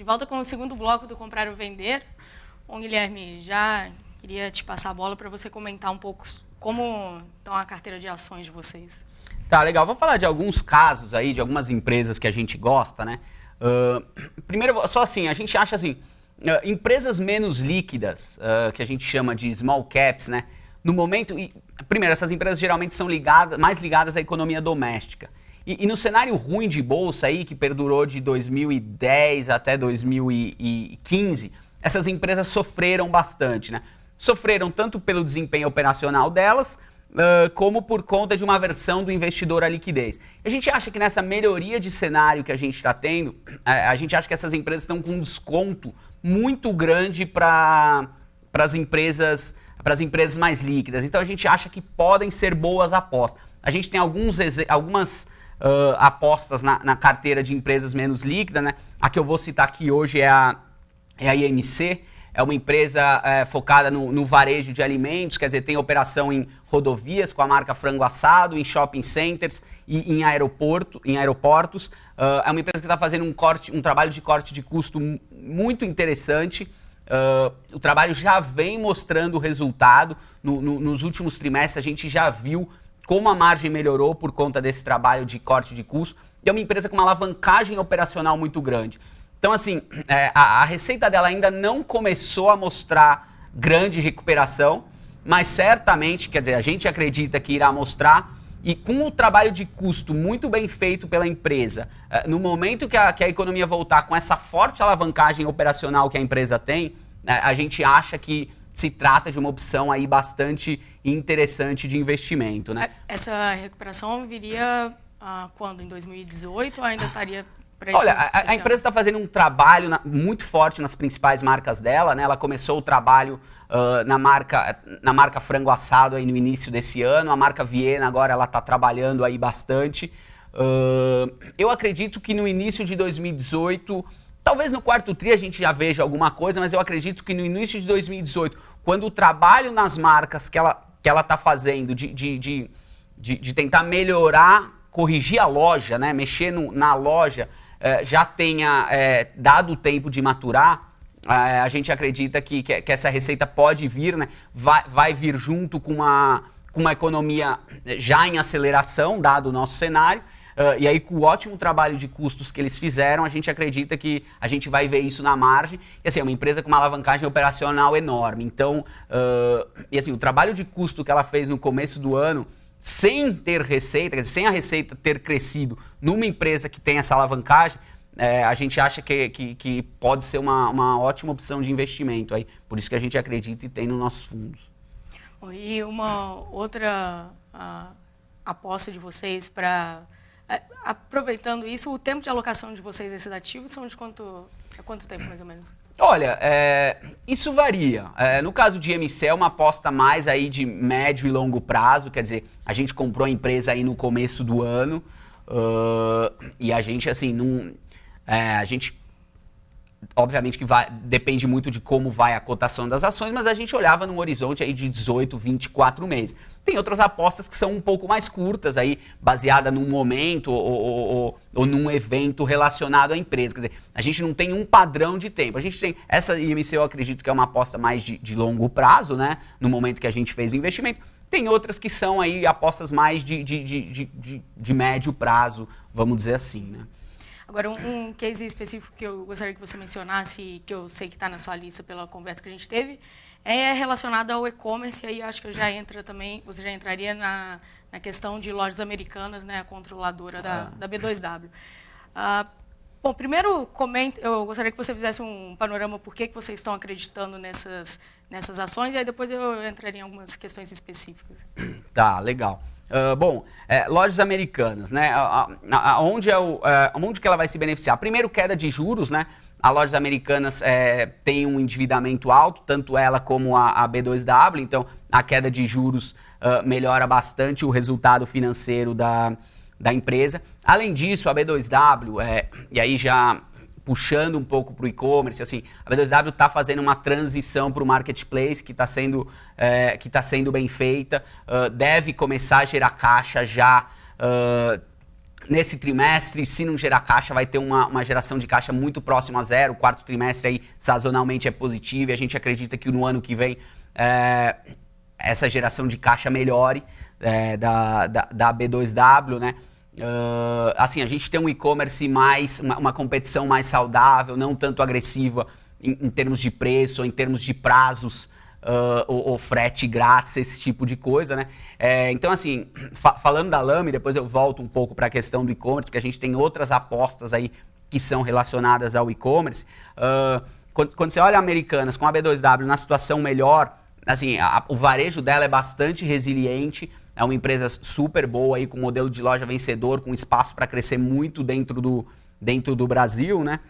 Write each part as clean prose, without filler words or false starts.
volta com o segundo bloco do Comprar ou Vender. Bom, Guilherme, já queria te passar a bola para você comentar um pouco como está a carteira de ações de vocês. Tá, legal. Vou falar de alguns casos aí, de algumas empresas que a gente gosta, né? Primeiro, só assim, a gente acha assim, empresas menos líquidas, que a gente chama de small caps, né? No momento, primeiro, essas empresas geralmente são mais ligadas à economia doméstica. E no cenário ruim de bolsa aí, que perdurou de 2010 até 2015, essas empresas sofreram bastante, né? Sofreram tanto pelo desempenho operacional delas, como por conta de uma aversão do investidor à liquidez. A gente acha que nessa melhoria de cenário que a gente está tendo, a gente acha que essas empresas estão com um desconto muito grande para as empresas mais líquidas. Então a gente acha que podem ser boas apostas. A gente tem algumas apostas na carteira de empresas menos líquidas, né? A que eu vou citar aqui hoje é a IMC. É uma empresa focada no varejo de alimentos, quer dizer, tem operação em rodovias com a marca Frango Assado, em shopping centers e em aeroportos. É uma empresa que está fazendo um trabalho de corte de custo muito interessante. O trabalho já vem mostrando o resultado. Nos últimos trimestres a gente já viu como a margem melhorou por conta desse trabalho de corte de custo. E é uma empresa com uma alavancagem operacional muito grande. Então, assim, a receita dela ainda não começou a mostrar grande recuperação, mas certamente, quer dizer, a gente acredita que irá mostrar, e com o trabalho de custo muito bem feito pela empresa, no momento que a economia voltar com essa forte alavancagem operacional que a empresa tem, a gente acha que se trata de uma opção aí bastante interessante de investimento, né? Essa recuperação viria quando? Em 2018 ou ainda estaria... Olha, a empresa está fazendo um trabalho muito forte nas principais marcas dela, né? Ela começou o trabalho na marca Frango Assado aí no início desse ano, a marca Viena agora ela está trabalhando aí bastante. Eu acredito que no início de 2018, talvez no quarto tri a gente já veja alguma coisa, mas eu acredito que no início de 2018, quando o trabalho nas marcas que ela está fazendo de tentar melhorar, corrigir a loja, né? Mexer na loja, já tenha dado o tempo de maturar, a gente acredita que essa receita pode vir, né? Vai vir junto com uma economia já em aceleração, dado o nosso cenário, e aí com o ótimo trabalho de custos que eles fizeram, a gente acredita que a gente vai ver isso na margem. E assim, é uma empresa com uma alavancagem operacional enorme. Então, e assim, o trabalho de custo que ela fez no começo do ano, sem ter receita, quer dizer, sem a receita ter crescido numa empresa que tem essa alavancagem, a gente acha que pode ser uma ótima opção de investimento aí. Por isso que a gente acredita e tem nos nossos fundos. E uma outra aposta de vocês para... aproveitando isso, o tempo de alocação de vocês a esses ativos são de quanto tempo, mais ou menos? Olha, isso varia. No caso de IMC, é uma aposta mais aí de médio e longo prazo, quer dizer, a gente comprou a empresa aí no começo do ano, e a gente, assim, a gente, obviamente que depende muito de como vai a cotação das ações, mas a gente olhava num horizonte aí de 18, 24 meses. Tem outras apostas que são um pouco mais curtas, aí, baseada num momento ou num evento relacionado à empresa. Quer dizer, a gente não tem um padrão de tempo. A gente tem essa IMC, eu acredito que é uma aposta mais de longo prazo, né? No momento que a gente fez o investimento. Tem outras que são aí apostas mais de médio prazo, vamos dizer assim, né? Agora, um case específico que eu gostaria que você mencionasse, que eu sei que está na sua lista pela conversa que a gente teve, é relacionado ao e-commerce, e aí acho que você já entraria na questão de lojas americanas, né, a controladora da B2W. Bom, primeiro, eu gostaria que você fizesse um panorama por que vocês estão acreditando nessas ações, e aí depois eu entraria em algumas questões específicas. Tá, legal. Bom, lojas americanas, né? Onde que ela vai se beneficiar? Primeiro, queda de juros, né? As lojas americanas têm um endividamento alto, tanto ela como a B2W, então a queda de juros melhora bastante o resultado financeiro da empresa. Além disso, a B2W, e aí já puxando um pouco para o e-commerce, assim, a B2W está fazendo uma transição para o marketplace que está sendo bem feita, deve começar a gerar caixa já nesse trimestre, se não gerar caixa, vai ter uma geração de caixa muito próxima a zero. O quarto trimestre aí, sazonalmente, é positivo e a gente acredita que no ano que vem essa geração de caixa melhore da B2W, né? Assim, a gente tem um e-commerce mais, uma competição mais saudável, não tanto agressiva em termos de preço ou em termos de prazos, ou frete grátis, esse tipo de coisa, né? Então, assim, falando da Lame, depois eu volto um pouco para a questão do e-commerce, porque a gente tem outras apostas aí que são relacionadas ao e-commerce. Quando você olha Americanas com a B2W na situação melhor, assim, o varejo dela é bastante resiliente, é uma empresa super boa aí, com modelo de loja vencedor, com espaço para crescer muito dentro do Brasil, né?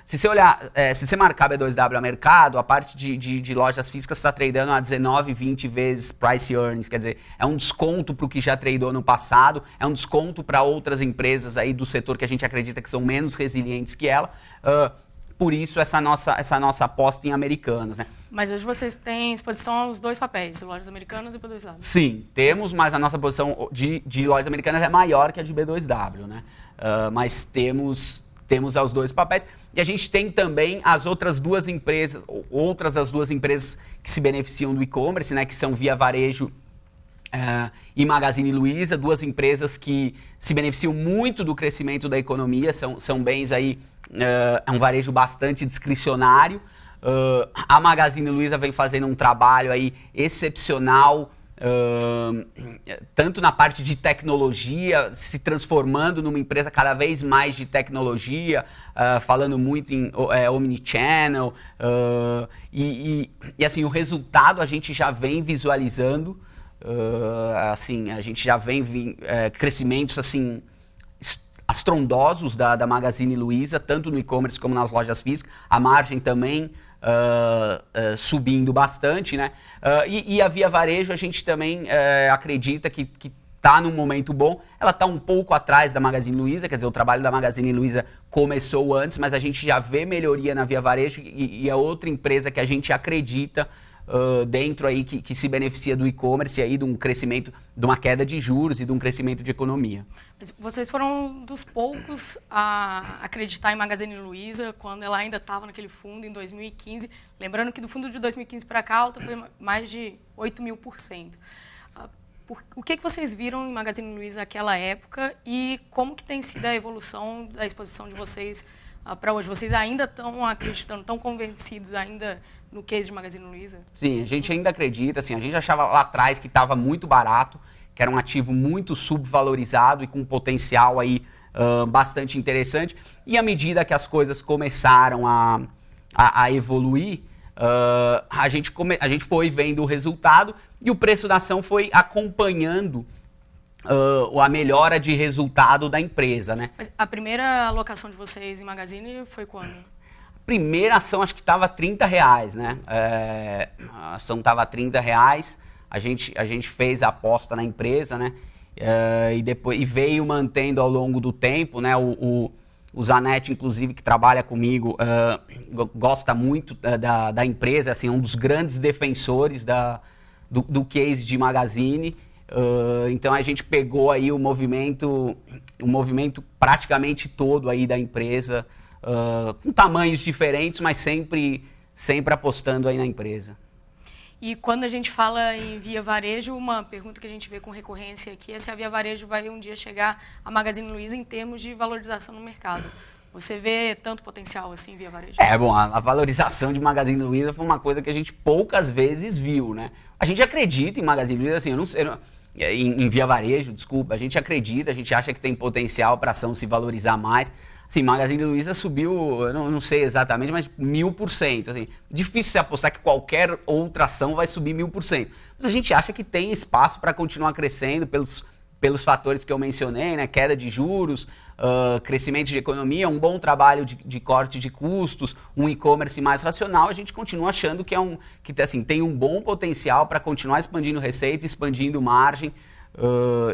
Se você olhar, se você marcar B2W a mercado, a parte de lojas físicas está tradando a 19, 20 vezes price earnings, quer dizer, é um desconto para o que já tradou no passado, é um desconto para outras empresas aí do setor que a gente acredita que são menos resilientes que ela. Por isso essa nossa aposta em Americanas, né? Mas hoje vocês têm exposição aos dois papéis, lojas americanas e B2W. Sim, temos, mas a nossa posição de lojas americanas é maior que a de B2W, né? Mas temos aos dois papéis. E a gente tem também as outras duas empresas que se beneficiam do e-commerce, né? Que são Via Varejo e Magazine Luiza, duas empresas que se beneficiam muito do crescimento da economia, são bens aí, é um varejo bastante discricionário. A Magazine Luiza vem fazendo um trabalho aí excepcional, tanto na parte de tecnologia, se transformando numa empresa cada vez mais de tecnologia, falando muito em omnichannel, e assim, o resultado a gente já vem visualizando, assim, a gente já vem crescimentos assim estrondosos da Magazine Luiza, tanto no e-commerce como nas lojas físicas, a margem também subindo bastante, né? E a Via Varejo a gente também acredita que está num momento bom. Ela está um pouco atrás da Magazine Luiza, quer dizer, o trabalho da Magazine Luiza começou antes, mas a gente já vê melhoria na Via Varejo e é outra empresa que a gente acredita dentro aí que se beneficia do e-commerce aí, de um crescimento, de uma queda de juros e de um crescimento de economia. Mas vocês foram um dos poucos a acreditar em Magazine Luiza quando ela ainda estava naquele fundo em 2015. Lembrando que do fundo de 2015 para cá, a alta foi mais de 8.000%. O que vocês viram em Magazine Luiza naquela época e como que tem sido a evolução da exposição de vocês para hoje? Vocês ainda estão acreditando, estão convencidos ainda no case de Magazine Luiza? Sim, a gente ainda acredita, assim, a gente achava lá atrás que estava muito barato, que era um ativo muito subvalorizado e com um potencial aí bastante interessante. E à medida que as coisas começaram a evoluir, a gente foi vendo o resultado e o preço da ação foi acompanhando a melhora de resultado da empresa, né? Mas a primeira alocação de vocês em Magazine foi quando? Primeira ação acho que estava R$30, né? A ação estava R$30, a gente fez a aposta na empresa, né? E veio mantendo ao longo do tempo, né? O Zanetti, inclusive, que trabalha comigo, gosta muito da empresa, assim, é um dos grandes defensores do case de Magazine. Então a gente pegou aí o movimento praticamente todo aí da empresa, com tamanhos diferentes, mas sempre apostando aí na empresa. E quando a gente fala em Via Varejo, uma pergunta que a gente vê com recorrência aqui é se a Via Varejo vai um dia chegar a Magazine Luiza em termos de valorização no mercado. Você vê tanto potencial assim em Via Varejo? Bom, a valorização de Magazine Luiza foi uma coisa que a gente poucas vezes viu, né? A gente acredita em Magazine Luiza, assim, em Via Varejo, desculpa, a gente acredita, a gente acha que tem potencial para a ação se valorizar mais. Assim, Magazine Luiza subiu, eu não sei exatamente, mas 1000%. Assim, difícil se apostar que qualquer outra ação vai subir 1000%. Mas a gente acha que tem espaço para continuar crescendo pelos fatores que eu mencionei, né? Queda de juros, crescimento de economia, um bom trabalho de corte de custos, um e-commerce mais racional. A gente continua achando que assim, tem um bom potencial para continuar expandindo receita, expandindo margem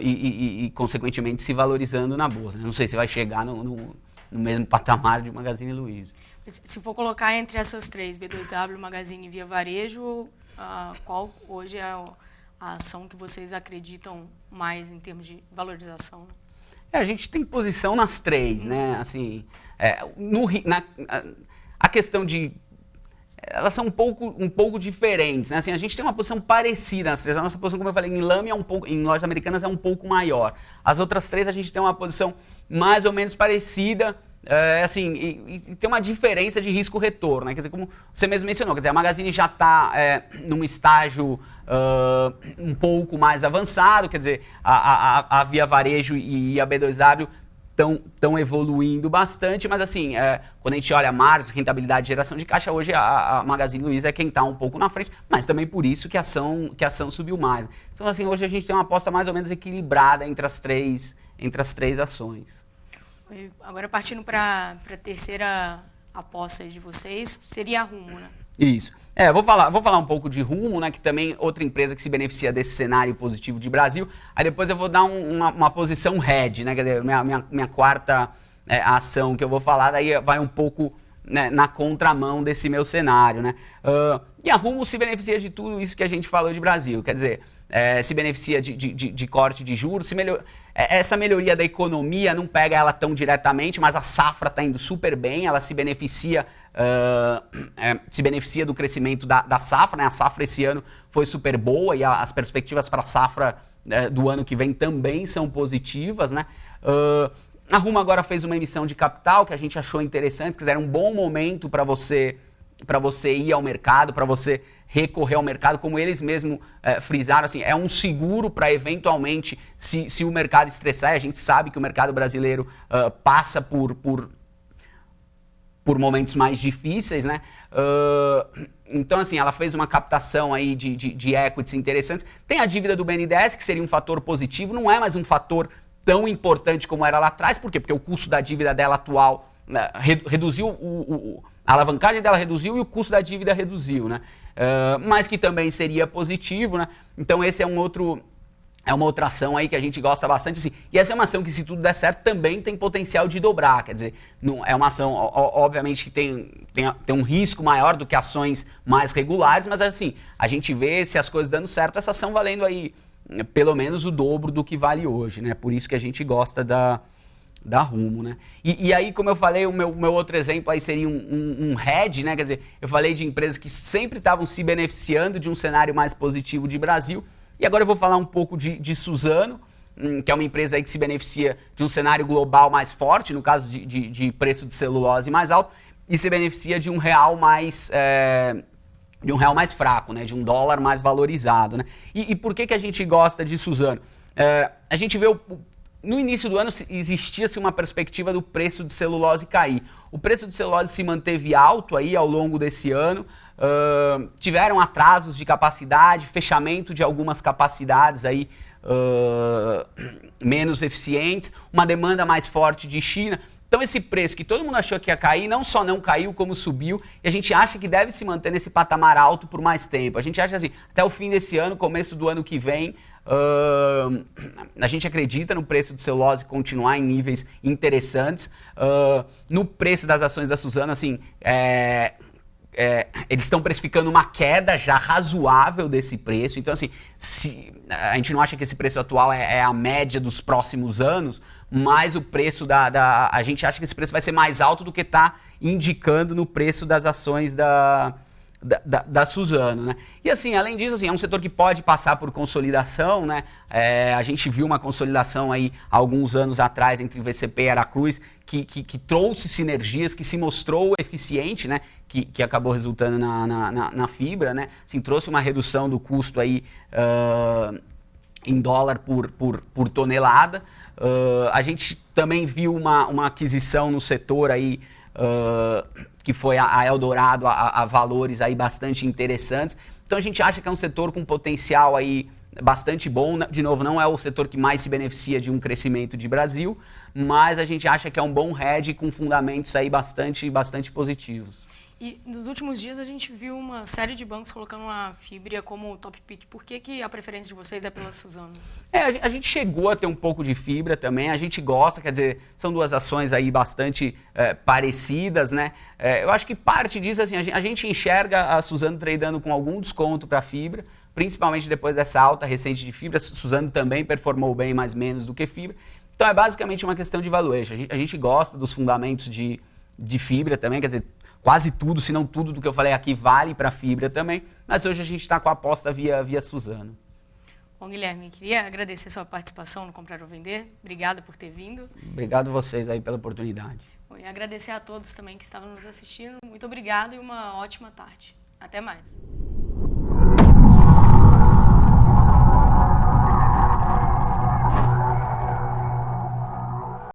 e, consequentemente, se valorizando na bolsa. Não sei se vai chegar no mesmo patamar de Magazine Luiza. Se for colocar entre essas três, B2W, Magazine e Via Varejo, qual hoje é a ação que vocês acreditam mais em termos de valorização? A gente tem posição nas três, né? Assim, a questão de... Elas são um pouco diferentes, né? Assim, a gente tem uma posição parecida nas três. A nossa posição, como eu falei, em lame em lojas americanas é um pouco maior. As outras três a gente tem uma posição mais ou menos parecida, assim, e tem uma diferença de risco-retorno, né? Quer dizer, como você mesmo mencionou, quer dizer, a Magazine já está num estágio um pouco mais avançado, quer dizer, a Via Varejo e a B2W estão evoluindo bastante, mas assim, quando a gente olha margens, rentabilidade e geração de caixa, hoje a Magazine Luiza é quem está um pouco na frente, mas também por isso que a ação subiu mais. Então assim, hoje a gente tem uma aposta mais ou menos equilibrada entre as três ações. Agora partindo para a terceira aposta de vocês, seria a Rumo, né? Isso. Vou falar um pouco de Rumo, né, que também é outra empresa que se beneficia desse cenário positivo de Brasil. Aí depois eu vou dar uma posição hedge, né, quer dizer, minha quarta ação que eu vou falar, daí vai um pouco, né, na contramão desse meu cenário, né. E a Rumo se beneficia de tudo isso que a gente falou de Brasil, quer dizer, se beneficia de corte de juros, essa melhoria da economia não pega ela tão diretamente, mas a safra está indo super bem, ela se beneficia do crescimento da safra, né? A safra esse ano foi super boa e as perspectivas para a safra do ano que vem também são positivas, né? A Rumo agora fez uma emissão de capital que a gente achou interessante, que era um bom momento para você ir ao mercado, para você recorrer ao mercado, como eles mesmos frisaram, assim, é um seguro para eventualmente, se o mercado estressar, e a gente sabe que o mercado brasileiro passa por momentos mais difíceis, né? Então, assim, ela fez uma captação aí de equities interessantes. Tem a dívida do BNDES, que seria um fator positivo, não é mais um fator tão importante como era lá atrás. Por quê? Porque o custo da dívida dela atual reduziu, a alavancagem dela reduziu e o custo da dívida reduziu, né? Mas que também seria positivo, né? Então esse é uma outra ação aí que a gente gosta bastante, assim. E essa é uma ação que, se tudo der certo, também tem potencial de dobrar. Quer dizer, não, é uma ação, obviamente, que tem um risco maior do que ações mais regulares, mas assim, a gente vê, se as coisas dando certo, essa ação valendo aí pelo menos o dobro do que vale hoje, né? Por isso que a gente gosta da Rumo, né? E aí, como eu falei, o meu outro exemplo aí seria um hedge, né? Quer dizer, eu falei de empresas que sempre estavam se beneficiando de um cenário mais positivo de Brasil. E agora eu vou falar um pouco de Suzano, que é uma empresa aí que se beneficia de um cenário global mais forte, no caso de preço de celulose mais alto, e se beneficia de um real mais fraco, né? De um dólar mais valorizado, né? E por que a gente gosta de Suzano? A gente vê no início do ano existia-se uma perspectiva do preço de celulose cair. O preço de celulose se manteve alto aí ao longo desse ano. Tiveram atrasos de capacidade, fechamento de algumas capacidades aí menos eficientes, uma demanda mais forte de China. Então esse preço que todo mundo achou que ia cair, não só não caiu, como subiu, e a gente acha que deve se manter nesse patamar alto por mais tempo. A gente acha assim, até o fim desse ano, começo do ano que vem, a gente acredita no preço de celulose continuar em níveis interessantes. No preço das ações da Suzano, assim, eles estão precificando uma queda já razoável desse preço. Então, assim, a gente não acha que esse preço atual é a média dos próximos anos, mas o preço a gente acha que esse preço vai ser mais alto do que está indicando no preço das ações da Suzano, né? E assim, além disso, assim, é um setor que pode passar por consolidação, né? A gente viu uma consolidação aí há alguns anos atrás entre VCP e Aracruz que trouxe sinergias, que se mostrou eficiente, né? Que acabou resultando na fibra, né? Assim, trouxe uma redução do custo aí em dólar por tonelada. A gente também viu uma aquisição no setor aí que foi a Eldorado a valores aí bastante interessantes. Então a gente acha que é um setor com potencial aí bastante bom. De novo, não é o setor que mais se beneficia de um crescimento de Brasil, mas a gente acha que é um bom hedge com fundamentos aí bastante positivos. E nos últimos dias a gente viu uma série de bancos colocando a Fibria como top pick. Por que a preferência de vocês é pela Suzano? A gente chegou a ter um pouco de Fibra também, a gente gosta, quer dizer, são duas ações aí bastante parecidas, né? Eu acho que parte disso, assim, a gente enxerga a Suzano tradando com algum desconto para a Fibra, principalmente depois dessa alta recente de Fibra. Suzano também performou bem, mais menos do que Fibra. Então é basicamente uma questão de valuation. A gente gosta dos fundamentos de fibra também, quer dizer, quase tudo, se não tudo do que eu falei aqui vale para fibra também, mas hoje a gente está com a aposta via Suzano. Bom, Guilherme, queria agradecer sua participação no Comprar ou Vender. Obrigada por ter vindo. Obrigado a vocês aí pela oportunidade. Bom, e agradecer a todos também que estavam nos assistindo. Muito obrigado e uma ótima tarde. Até mais.